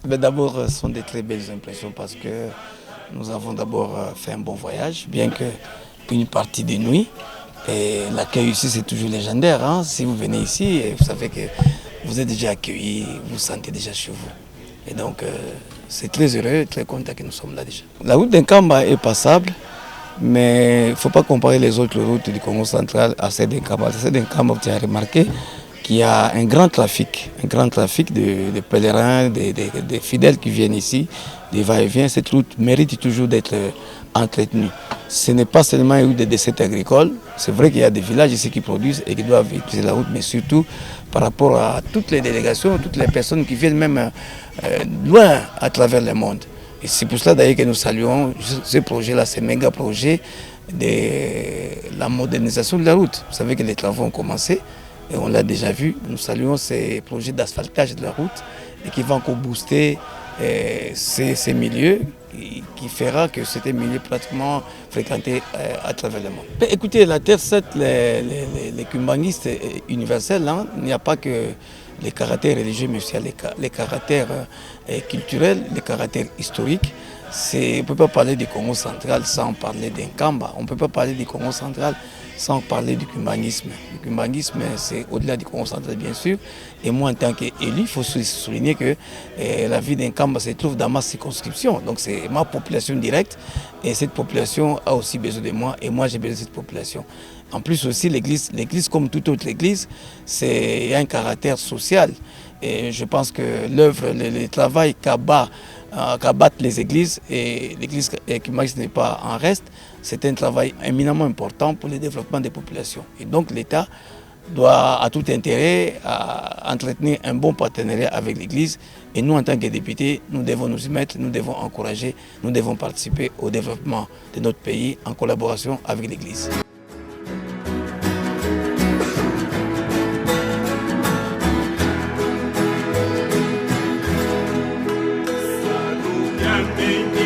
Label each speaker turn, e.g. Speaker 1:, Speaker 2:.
Speaker 1: Mais d'abord, ce sont des très belles impressions parce que nous avons d'abord fait un bon voyage, bien qu'une partie de nuit. Et l'accueil ici, c'est toujours légendaire, hein. Si vous venez ici, vous savez que vous êtes déjà accueilli, vous vous sentez déjà chez vous. Et donc, c'est très heureux, très content que nous sommes là déjà. La route d'Inkamba est passable, mais il ne faut pas comparer les autres routes du Congo central à celle d'Inkamba. Celle d'Inkamba, tu as remarqué qu'il y a un grand trafic de pèlerins, de fidèles qui viennent ici, des va-et-vient. Cette route mérite toujours d'être entretenue. Ce n'est pas seulement une route de décès agricole, c'est vrai qu'il y a des villages ici qui produisent et qui doivent utiliser la route, mais surtout par rapport à toutes les délégations, toutes les personnes qui viennent même loin à travers le monde. Et c'est pour cela d'ailleurs que nous saluons ce projet-là, ce méga projet de la modernisation de la route. Vous savez que les travaux ont commencé et on l'a déjà vu. Nous saluons ces projets d'asphaltage de la route et qui vont encore booster ces milieux qui fera que c'était milieu pratiquement fréquenté à travers le monde. Mais écoutez, la Terre 7, les kumbangistes universels, hein, il n'y a pas que les caractères religieux, mais aussi les caractères culturels, les caractères historiques. On ne peut pas parler du Congo central sans parler d'Inkamba. On ne peut pas parler du Congo central sans parler du kumbangisme. Le kumbangisme, c'est au-delà du Congo central, bien sûr. Et moi, en tant qu'élu, il faut souligner que la vie d'Inkamba se trouve dans ma circonscription. Donc, c'est ma population directe. Et cette population a aussi besoin de moi. Et moi, j'ai besoin de cette population. En plus aussi, l'église comme toute autre église, il y a un caractère social. Et je pense que l'œuvre, le travail qu'abattent les églises, et l'église kumbanguiste n'est pas en reste, c'est un travail éminemment important pour le développement des populations. Et donc l'État a tout intérêt à entretenir un bon partenariat avec l'Église. Et nous, en tant que députés, nous devons nous y mettre, nous devons encourager, nous devons participer au développement de notre pays en collaboration avec l'Église.
Speaker 2: Salut,